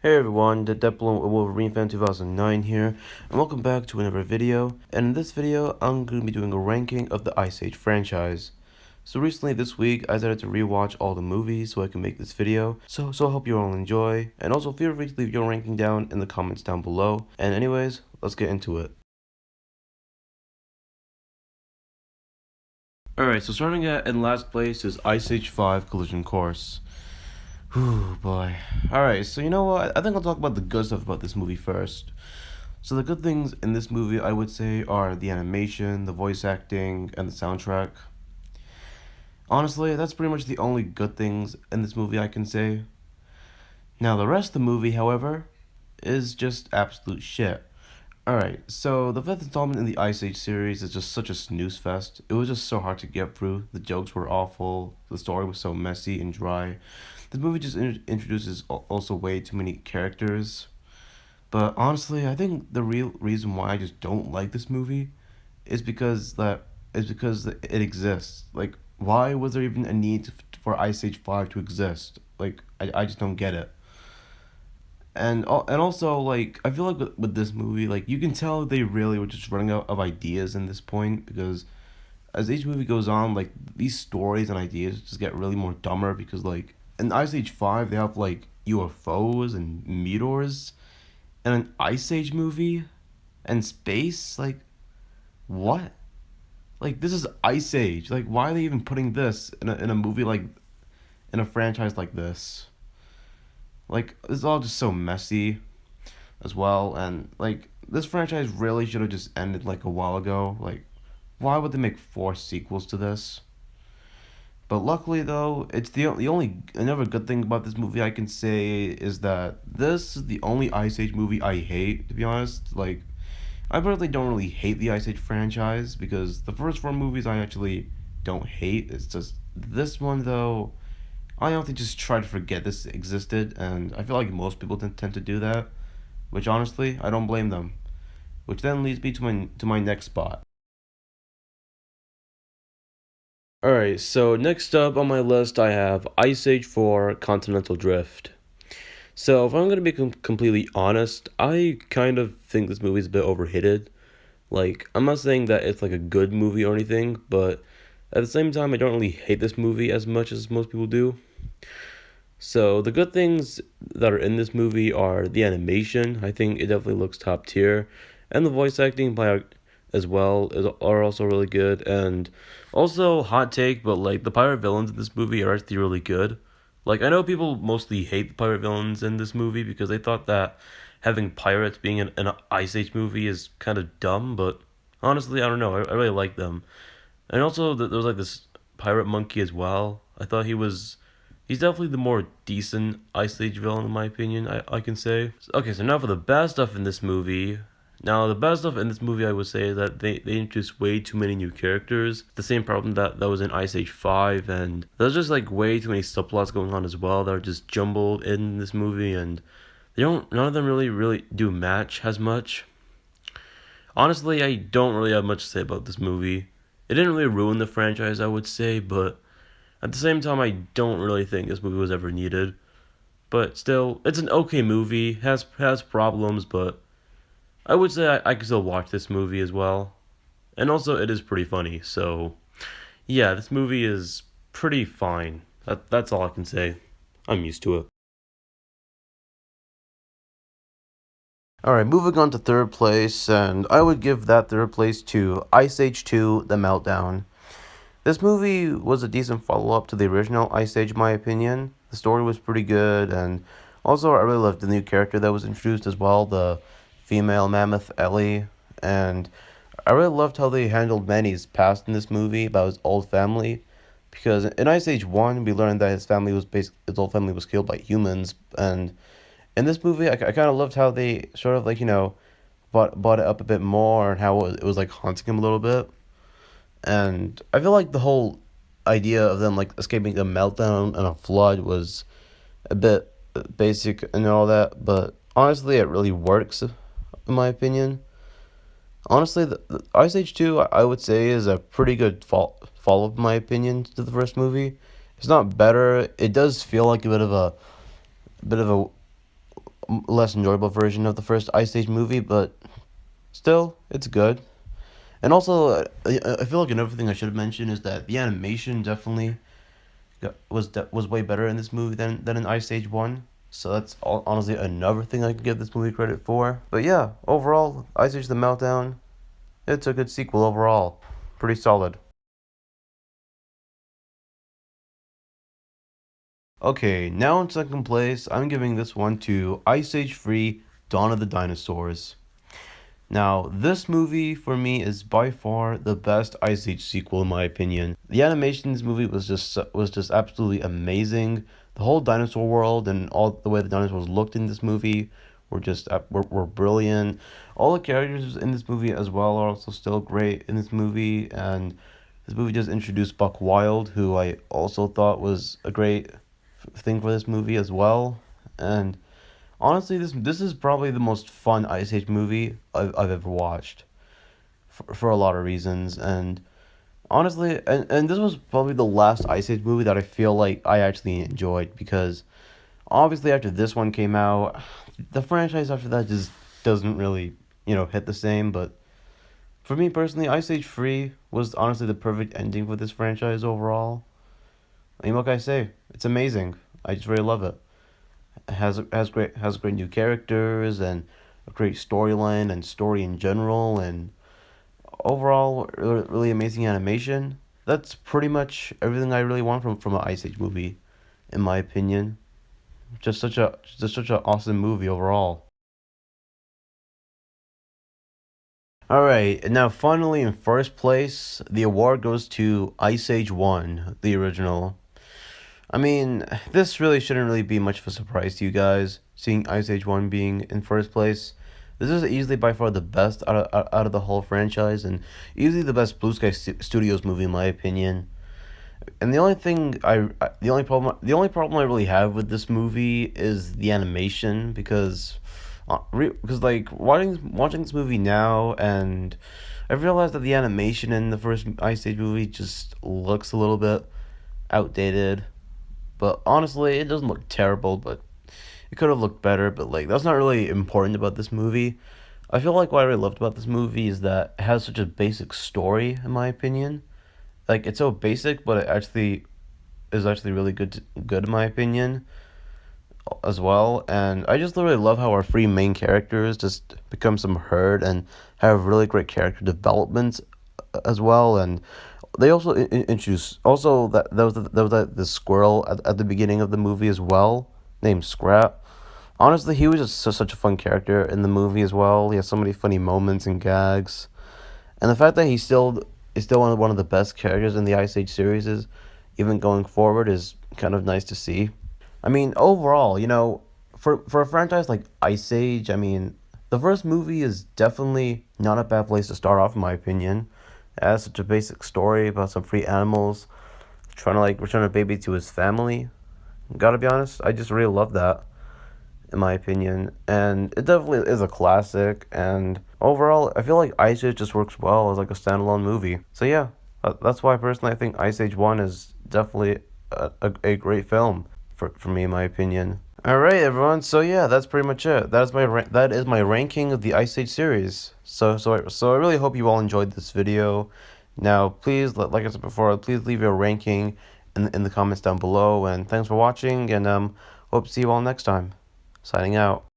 Hey everyone, the Deadpool and Wolverine fan 2009 here, and welcome back to another video. And in this video, I'm going to be doing a ranking of the Ice Age franchise. So recently this week, I decided to rewatch all the movies so I can make this video. So I hope you all enjoy, and also feel free to leave your ranking down in the comments down below. And anyways, let's get into it. Alright, so starting in last place is Ice Age 5 Collision Course. Whew, boy. Alright, so you know what? I think I'll talk about the good stuff about this movie first. So the good things in this movie, I would say, are the animation, the voice acting, and the soundtrack. Honestly, that's pretty much the only good things in this movie I can say. Now, the rest of the movie, however, is just absolute shit. Alright, so the fifth installment in the Ice Age series is just such a snooze fest. It was just so hard to get through. The jokes were awful. The story was so messy and dry. This movie just introduces also way too many characters. But honestly, I think the real reason why I just don't like this movie is because it exists. Like, why was there even a need for Ice Age 5 to exist? Like, I just don't get it. And also, like, I feel like with this movie, like, you can tell they really were just running out of ideas in this point, because as each movie goes on, like, these stories and ideas just get really more dumber, because, like, in Ice Age 5, they have, like, UFOs and meteors, and an Ice Age movie and space. Like, what? Like, this is Ice Age. Like, why are they even putting this in a movie, like, in a franchise like this? Like, it's all just so messy as well, and like, this franchise really should have just ended like a while ago. Like, why would they make 4 sequels to this? But luckily, though, it's the only another good thing about this movie I can say is that this is the only Ice Age movie I hate. To be honest, like, I personally don't really hate the Ice Age franchise, because the first 4 movies I actually don't hate. It's just this one, though, I honestly just try to forget this existed, and I feel like most people tend to do that, which honestly I don't blame them. Which then leads me to my next spot. Alright, so next up on my list I have Ice Age 4 Continental Drift. So if I'm going to be completely honest, I kind of think this movie's a bit overhated. Like, I'm not saying that it's like a good movie or anything, but at the same time I don't really hate this movie as much as most people do. So the good things that are in this movie are the animation. I think it definitely looks top tier, and the voice acting by as well are also really good. And also, hot take, but like, the pirate villains in this movie are actually really good. Like, I know people mostly hate the pirate villains in this movie because they thought that having pirates being in an Ice Age movie is kind of dumb, but honestly, I don't know. I really like them. And also, there was like this pirate monkey as well. I thought he's definitely the more decent Ice Age villain, in my opinion, I can say. Okay, so now for the bad stuff in this movie. Now, the bad stuff in this movie, I would say, is that they introduced way too many new characters. The same problem that was in Ice Age 5, and there's just like way too many subplots going on as well that are just jumbled in this movie, and none of them really do match as much. Honestly, I don't really have much to say about this movie. It didn't really ruin the franchise, I would say, but at the same time, I don't really think this movie was ever needed. But still, it's an okay movie. Has problems, but I would say I could still watch this movie as well. And also, it is pretty funny. So yeah, this movie is pretty fine. That's all I can say. I'm used to it. Alright, moving on to third place, and I would give that third place to Ice Age 2 The Meltdown. This movie was a decent follow-up to the original Ice Age, in my opinion. The story was pretty good, and also I really loved the new character that was introduced as well, the female mammoth Ellie. And I really loved how they handled Manny's past in this movie about his old family, because in Ice Age 1 we learned that his old family was killed by humans, and in this movie I kind of loved how they sort of, like, bought it up a bit more, and how it was like haunting him a little bit. And I feel like the whole idea of them, like, escaping a meltdown and a flood was a bit basic and all that, but honestly, it really works, in my opinion. Honestly, the Ice Age 2, I would say, is a pretty good follow-up, in my opinion, to the first movie. It's not better. It does feel like a bit of a less enjoyable version of the first Ice Age movie, but still, it's good. And also, I feel like another thing I should have mentioned is that the animation definitely was way better in this movie than in Ice Age 1. So that's honestly another thing I can give this movie credit for. But yeah, overall, Ice Age the Meltdown, it's a good sequel overall. Pretty solid. Okay, now in second place, I'm giving this one to Ice Age 3 Dawn of the Dinosaurs. Now, this movie for me is by far the best Ice Age sequel in my opinion. The animation in this movie was just absolutely amazing. The whole dinosaur world and all the way the dinosaurs looked in this movie were brilliant. All the characters in this movie as well are also still great in this movie, and this movie just introduced Buck Wild, who I also thought was a great thing for this movie as well. And honestly, this is probably the most fun Ice Age movie I've ever watched for a lot of reasons. And honestly, and this was probably the last Ice Age movie that I feel like I actually enjoyed, because obviously after this one came out, the franchise after that just doesn't really, hit the same. But for me personally, Ice Age 3 was honestly the perfect ending for this franchise overall. I mean, what can I say? It's amazing. I just really love it. Has great new characters and a great storyline and story in general, and overall really amazing animation. That's pretty much everything I really want from an Ice Age movie, in my opinion. Just such an awesome movie overall. All right, and now finally in first place, the award goes to Ice Age 1, the original. I mean, this really shouldn't really be much of a surprise to you guys, seeing Ice Age 1 being in first place. This is easily by far the best out of the whole franchise, and easily the best BluSky Studios movie in my opinion. And the only problem I really have with this movie is the animation, because like watching this movie now, and I realized that the animation in the first Ice Age movie just looks a little bit outdated. But honestly, it doesn't look terrible, but it could have looked better. But like, that's not really important about this movie. I feel like what I really loved about this movie is that it has such a basic story, in my opinion. Like, it's so basic, but it actually is actually really good in my opinion as well. And I just really love how our three main characters just become some herd and have really great character development as well. And they also introduce also that the squirrel at the beginning of the movie as well, named Scrap. Honestly, he was just such a fun character in the movie as well. He has so many funny moments and gags, and the fact that he still is still one of the best characters in the Ice Age series is, even going forward, is kind of nice to see. I mean, overall, for a franchise like Ice Age, I mean, the first movie is definitely not a bad place to start off, in my opinion. It has such a basic story about some free animals trying to like return a baby to his family. Gotta be honest, I just really love that, in my opinion, and it definitely is a classic. And overall, I feel like Ice Age just works well as like a standalone movie. So yeah, that's why personally I think Ice Age 1 is definitely a great film for me, in my opinion. All right, everyone. So yeah, that's pretty much it. That is my ranking of the Ice Age series. So I really hope you all enjoyed this video. Now, please, like I said before, please leave your ranking in the comments down below. And thanks for watching. And hope to see you all next time. Signing out.